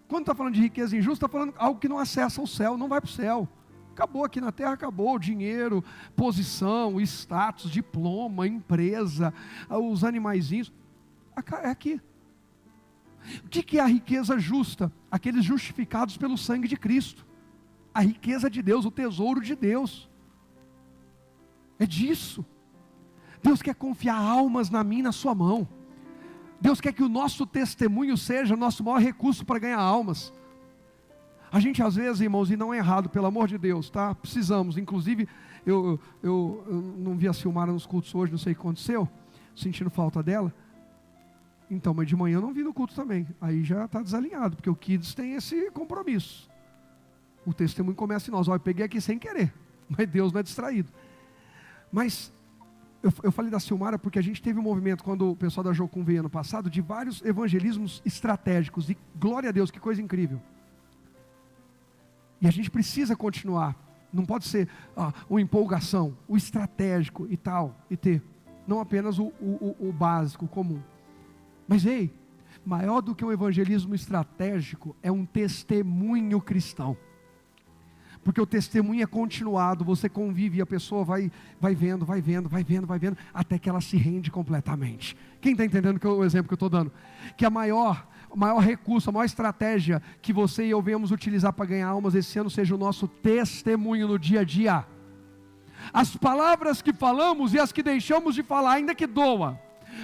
Quando está falando de riqueza injusta, está falando algo que não acessa o céu, não vai para o céu. Acabou aqui na terra, acabou. Dinheiro, posição, status, diploma, empresa, os animaizinhos. É aqui. O que é a riqueza justa? Aqueles justificados pelo sangue de Cristo. A riqueza de Deus, o tesouro de Deus. É disso. Deus quer confiar almas na minha e na sua mão. Deus quer que o nosso testemunho seja o nosso maior recurso para ganhar almas. A gente às vezes, irmãos, e não é errado, pelo amor de Deus, tá? Precisamos, inclusive, eu não vi a Silmara nos cultos hoje, não sei o que aconteceu, sentindo falta dela. Então, mas de manhã eu não vi no culto também, aí já está desalinhado, porque o Kids tem esse compromisso. O testemunho começa em nós, olha, eu peguei aqui sem querer, mas Deus não é distraído. Mas eu falei da Silmara porque a gente teve um movimento, quando o pessoal da Jocum veio ano passado, de vários evangelismos estratégicos, e glória a Deus, que coisa incrível. E a gente precisa continuar, não pode ser uma empolgação, o estratégico e tal, e ter, não apenas o básico, o comum. Mas ei, maior do que um evangelismo estratégico é um testemunho cristão. Porque o testemunho é continuado, você convive e a pessoa vai vendo, até que ela se rende completamente. Quem está entendendo o exemplo que eu estou dando? Que o maior recurso, a maior estratégia que você e eu venhamos utilizar para ganhar almas esse ano seja o nosso testemunho no dia a dia. As palavras que falamos e as que deixamos de falar, ainda que doa.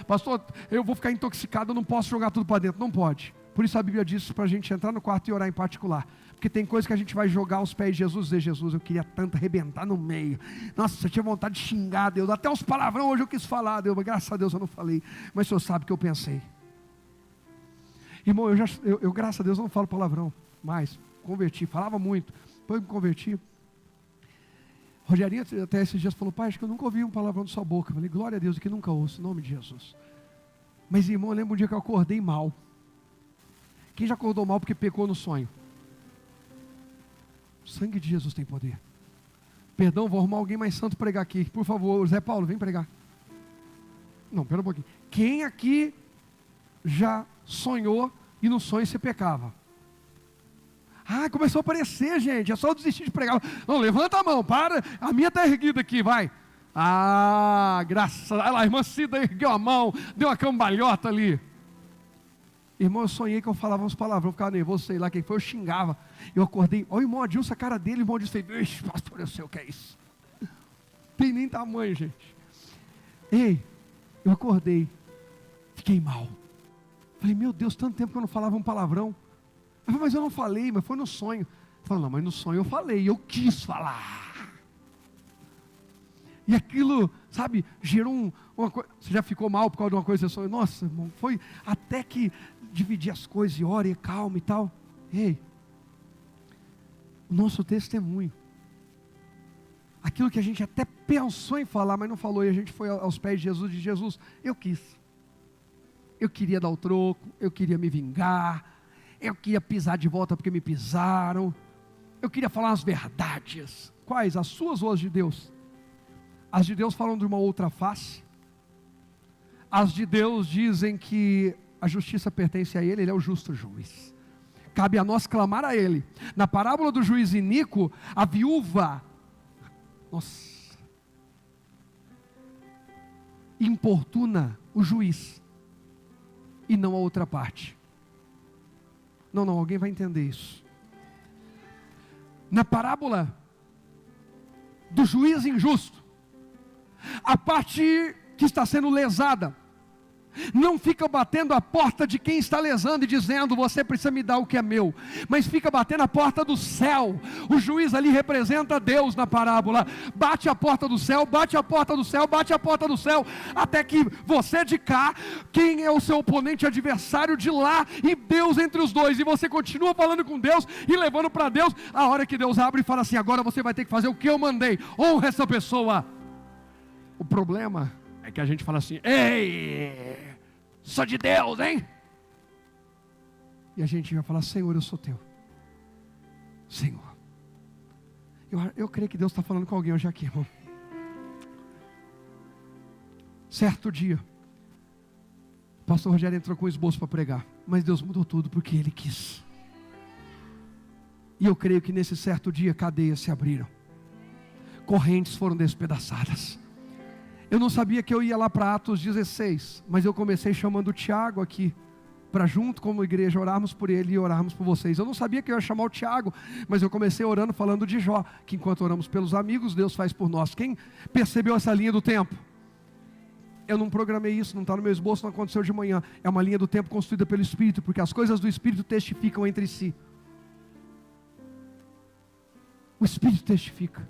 Pastor, eu vou ficar intoxicado, eu não posso jogar tudo para dentro. Não pode. Por isso a Bíblia diz para a gente entrar no quarto e orar em particular. Porque tem coisa que a gente vai jogar aos pés de Jesus e dizer, Jesus, eu queria tanto arrebentar no meio. Nossa, eu tinha vontade de xingar Deus. Até os palavrão hoje eu quis falar, Deus, mas graças a Deus eu não falei. Mas o Senhor sabe que eu pensei. Irmão, eu graças a Deus não falo palavrão mais. Converti, falava muito. Depois me converti. Rogerinho até esses dias falou, pai, acho que eu nunca ouvi um palavrão da sua boca. Eu falei, glória a Deus, que nunca ouço, em nome de Jesus. Mas irmão, eu lembro um dia que eu acordei mal. Quem já acordou mal porque pecou no sonho? O sangue de Jesus tem poder. Perdão, vou arrumar alguém mais santo para pregar aqui. Por favor, Zé Paulo, vem pregar. Não, pera um pouquinho. Quem aqui já sonhou e no sonho você pecava? Ah, começou a aparecer, gente. É só eu desistir de pregar. Não, levanta a mão, para. A minha está erguida aqui, vai. Ah, graças a Deus. A irmã Cida ergueu a mão, deu uma cambalhota ali. Irmão, eu sonhei que eu falava uns palavrões, ficava nervoso, sei lá quem foi, eu xingava. Eu acordei, olha o irmão Adilson, a cara dele, o irmão Adilson fez, pastor, eu sei o que é isso. Tem nem tamanho, gente. Ei, eu acordei, fiquei mal. Falei, meu Deus, tanto tempo que eu não falava um palavrão. Eu falei, mas eu não falei, mas foi no sonho. Eu falei, não, mas no sonho eu falei, eu quis falar. E aquilo, sabe, gerou uma coisa. Você já ficou mal por causa de uma coisa que você sonhou? Nossa, irmão, foi até que dividir as coisas e ore, calma e tal. Ei, o nosso testemunho, aquilo que a gente até pensou em falar, mas não falou, e a gente foi aos pés de Jesus, e Jesus, eu quis. Eu queria dar o troco, eu queria me vingar, eu queria pisar de volta porque me pisaram, eu queria falar as verdades. Quais? As suas ou as de Deus? As de Deus falam de uma outra face. As de Deus dizem que a justiça pertence a Ele, Ele é o justo juiz. Cabe a nós clamar a Ele. Na parábola do juiz iníquo, a viúva, importuna o juiz, e não a outra parte. Não, alguém vai entender isso. Na parábola do juiz injusto, a parte que está sendo lesada, não fica batendo a porta de quem está lesando e dizendo, você precisa me dar o que é meu, mas fica batendo a porta do céu. O juiz ali representa Deus na parábola, bate a porta do céu, bate a porta do céu, bate a porta do céu, até que você de cá, quem é o seu oponente adversário de lá, e Deus entre os dois, e você continua falando com Deus, e levando para Deus, a hora que Deus abre e fala assim, agora você vai ter que fazer o que eu mandei, honra essa pessoa. O problema é que a gente fala assim, ei, sou de Deus, hein? E a gente vai falar, Senhor, eu sou teu. Senhor. Eu creio que Deus está falando com alguém hoje aqui, irmão. Certo dia, o pastor Rogério entrou com o esboço para pregar, mas Deus mudou tudo porque Ele quis. E eu creio que nesse certo dia, cadeias se abriram. Correntes foram despedaçadas. Eu não sabia que eu ia lá para Atos 16, mas eu comecei chamando o Tiago aqui, para junto como igreja orarmos por ele e orarmos por vocês. Eu não sabia que eu ia chamar o Tiago, mas eu comecei orando falando de Jó, que enquanto oramos pelos amigos, Deus faz por nós. Quem percebeu essa linha do tempo? Eu não programei isso, não está no meu esboço, não aconteceu de manhã. É uma linha do tempo construída pelo Espírito, porque as coisas do Espírito testificam entre si. O Espírito testifica.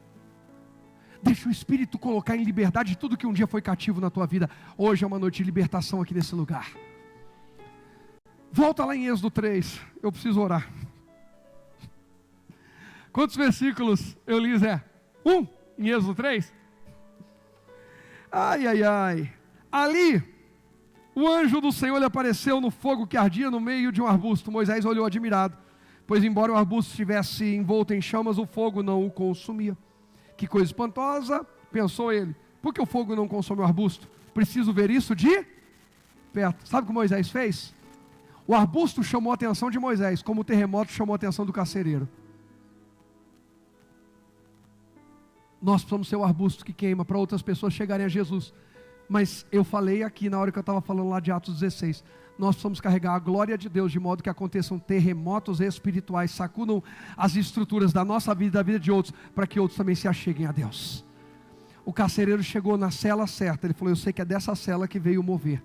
Deixa o Espírito colocar em liberdade tudo que um dia foi cativo na tua vida. Hoje é uma noite de libertação aqui nesse lugar. Volta lá em Êxodo 3. Eu preciso orar. Quantos versículos eu li, Zé? 1 em Êxodo 3? Ai, ai, ai. Ali, o anjo do Senhor lhe apareceu no fogo que ardia no meio de um arbusto. Moisés olhou admirado, pois embora o arbusto estivesse envolto em chamas, o fogo não o consumia. Que coisa espantosa, pensou ele. Por que o fogo não consome o arbusto? Preciso ver isso de perto. Sabe o que Moisés fez? O arbusto chamou a atenção de Moisés, como o terremoto chamou a atenção do carcereiro. Nós precisamos ser o arbusto que queima para outras pessoas chegarem a Jesus. Mas eu falei aqui na hora que eu estava falando lá de Atos 16. Nós precisamos carregar a glória de Deus de modo que aconteçam terremotos espirituais, sacudam as estruturas da nossa vida e da vida de outros, para que outros também se acheguem a Deus. O carcereiro chegou na cela certa, ele falou, eu sei que é dessa cela que veio mover.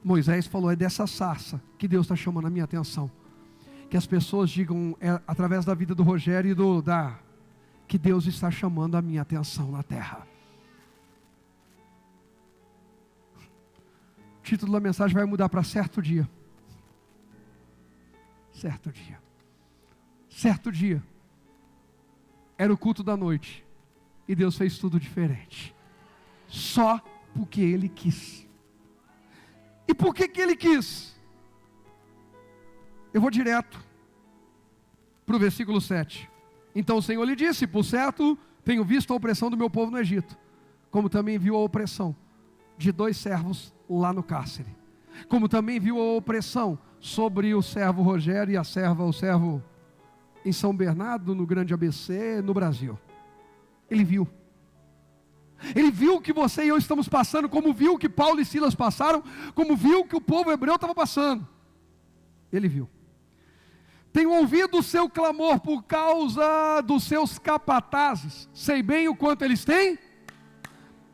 Moisés falou, é dessa sarça que Deus está chamando a minha atenção. Que as pessoas digam, através da vida do Rogério e que Deus está chamando a minha atenção na terra. O título da mensagem vai mudar para certo dia. Certo dia. Certo dia. Era o culto da noite. E Deus fez tudo diferente. Só porque Ele quis. E por que Ele quis? Eu vou direto para o versículo 7. Então o Senhor lhe disse, por certo, tenho visto a opressão do meu povo no Egito, como também viu a opressão de 2 servos lá no cárcere, como também viu a opressão sobre o servo Rogério e o servo em São Bernardo, no Grande ABC, no Brasil. Ele viu o que você e eu estamos passando, como viu o que Paulo e Silas passaram, como viu o que o povo hebreu estava passando. Ele viu. Tenho ouvido o seu clamor por causa dos seus capatazes, sei bem o quanto eles têm.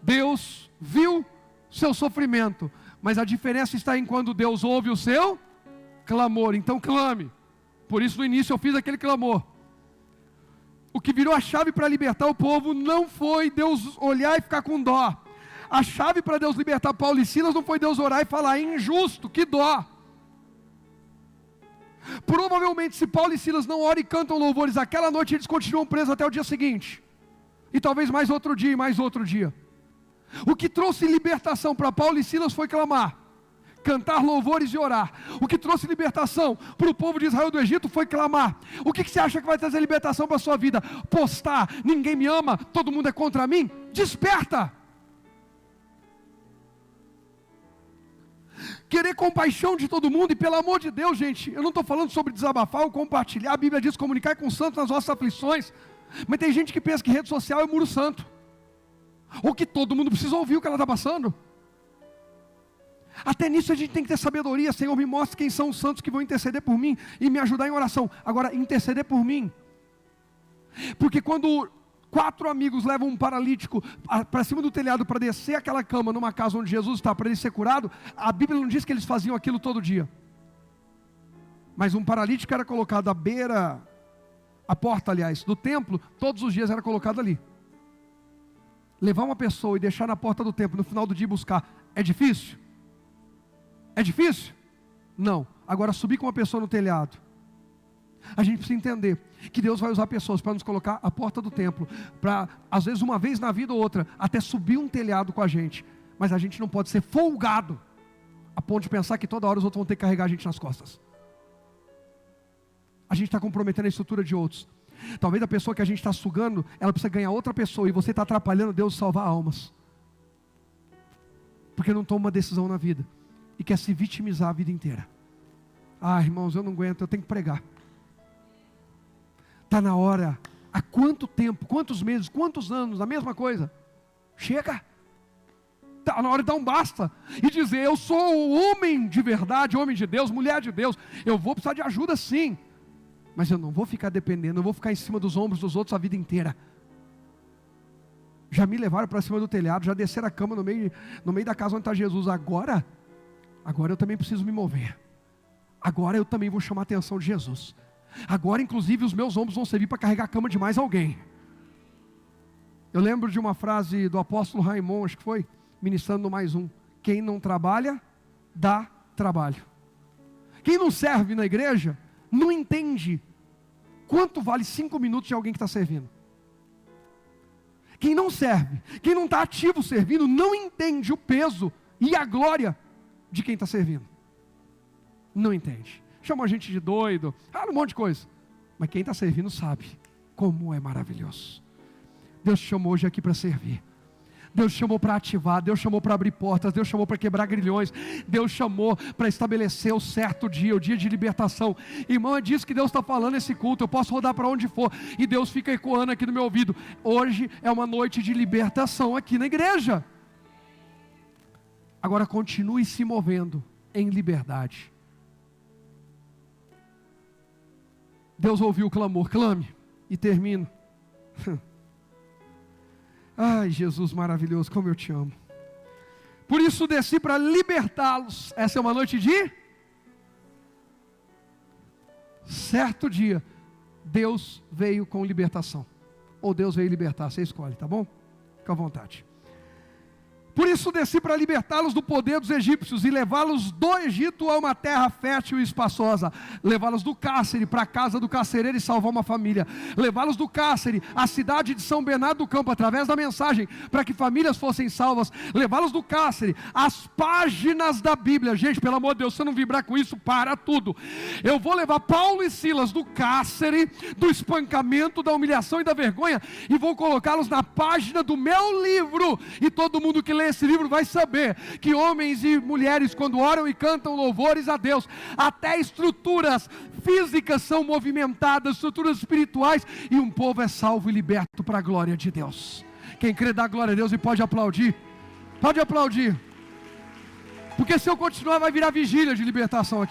Deus viu seu sofrimento, mas a diferença está em quando Deus ouve o seu clamor. Então clame. Por isso no início eu fiz aquele clamor. O que virou a chave para libertar o povo não foi Deus olhar e ficar com dó. A chave para Deus libertar Paulo e Silas não foi Deus orar e falar, injusto, que dó. Provavelmente se Paulo e Silas não oram e cantam louvores aquela noite, eles continuam presos até o dia seguinte. E talvez mais outro dia e mais outro dia. O que trouxe libertação para Paulo e Silas foi clamar, cantar louvores e orar. O que trouxe libertação para o povo de Israel do Egito foi clamar. O que você acha que vai trazer libertação para a sua vida? Postar, ninguém me ama, todo mundo é contra mim? Desperta! Querer compaixão de todo mundo, e pelo amor de Deus, gente, eu não estou falando sobre desabafar ou compartilhar. A Bíblia diz comunicar com os santos nas vossas aflições. Mas tem gente que pensa que rede social é muro santo, ou que todo mundo precisa ouvir o que ela está passando. Até nisso a gente tem que ter sabedoria. Senhor, me mostre quem são os santos que vão interceder por mim e me ajudar em oração. Agora, interceder por mim Porque quando 4 amigos levam um paralítico para cima do telhado para descer aquela cama numa casa onde Jesus está, para ele ser curado, a Bíblia não diz que eles faziam aquilo todo dia. Mas um paralítico era colocado à beira, a porta, aliás, do templo, todos os dias era colocado ali. Levar uma pessoa e deixar na porta do templo, no final do dia buscar, é difícil? É difícil? Não. Agora subir com uma pessoa no telhado, a gente precisa entender que Deus vai usar pessoas para nos colocar à porta do templo, para, às vezes, uma vez na vida ou outra, até subir um telhado com a gente. Mas a gente não pode ser folgado, a ponto de pensar que toda hora os outros vão ter que carregar a gente nas costas. A gente está comprometendo a estrutura de outros. Talvez a pessoa que a gente está sugando, ela precisa ganhar outra pessoa, e você está atrapalhando Deus de salvar almas. Porque não toma uma decisão na vida, e quer se vitimizar a vida inteira. Ah, irmãos, eu não aguento, eu tenho que pregar. Está na hora. Há quanto tempo, quantos meses, quantos anos, a mesma coisa? Chega. Está na hora de dar um basta. E dizer, eu sou homem de verdade, homem de Deus, mulher de Deus. Eu vou precisar de ajuda sim. Mas eu não vou ficar dependendo, eu vou ficar em cima dos ombros dos outros a vida inteira. Já me levaram para cima do telhado, já desceram a cama no meio da casa onde está Jesus. Agora eu também preciso me mover. Agora eu também vou chamar a atenção de Jesus. Agora, inclusive, os meus ombros vão servir para carregar a cama de mais alguém. Eu lembro de uma frase do apóstolo Raimon, acho que foi, ministrando no Mais Um: quem não trabalha, dá trabalho. Quem não serve na igreja, não entende quanto vale 5 minutos de alguém que está servindo. Quem não serve, quem não está ativo servindo, não entende o peso e a glória de quem está servindo. Não entende. Chama a gente de doido, um monte de coisa. Mas quem está servindo sabe como é maravilhoso. Deus te chamou hoje aqui para servir. Deus te chamou para ativar, Deus chamou para abrir portas, Deus chamou para quebrar grilhões, Deus chamou para estabelecer o certo dia, o dia de libertação. Irmão, é disso que Deus está falando nesse culto. Eu posso rodar para onde for e Deus fica ecoando aqui no meu ouvido. Hoje é uma noite de libertação aqui na igreja. Agora continue se movendo em liberdade. Deus ouviu o clamor, clame, e termino. Ai, Jesus maravilhoso, como eu te amo. Por isso desci para libertá-los. Essa é uma noite de certo dia. Deus veio com libertação, ou Deus veio libertar, você escolhe, tá bom? Fica à vontade. Por isso desci para libertá-los do poder dos egípcios e levá-los do Egito a uma terra fértil e espaçosa. Levá-los do cárcere para a casa do carcereiro e salvar uma família. Levá-los do cárcere à cidade de São Bernardo do Campo, através da mensagem, para que famílias fossem salvas. Levá-los do cárcere às páginas da Bíblia. Gente, pelo amor de Deus, se eu não vibrar com isso, para tudo. Eu vou levar Paulo e Silas do cárcere, do espancamento, da humilhação e da vergonha, e vou colocá-los na página do meu livro. E todo mundo que lê esse livro vai saber que homens e mulheres, quando oram e cantam louvores a Deus, até estruturas físicas são movimentadas, estruturas espirituais, e um povo é salvo e liberto para a glória de Deus. Quem crê dá glória a Deus e pode aplaudir. Pode aplaudir. Porque se eu continuar vai virar vigília de libertação aqui.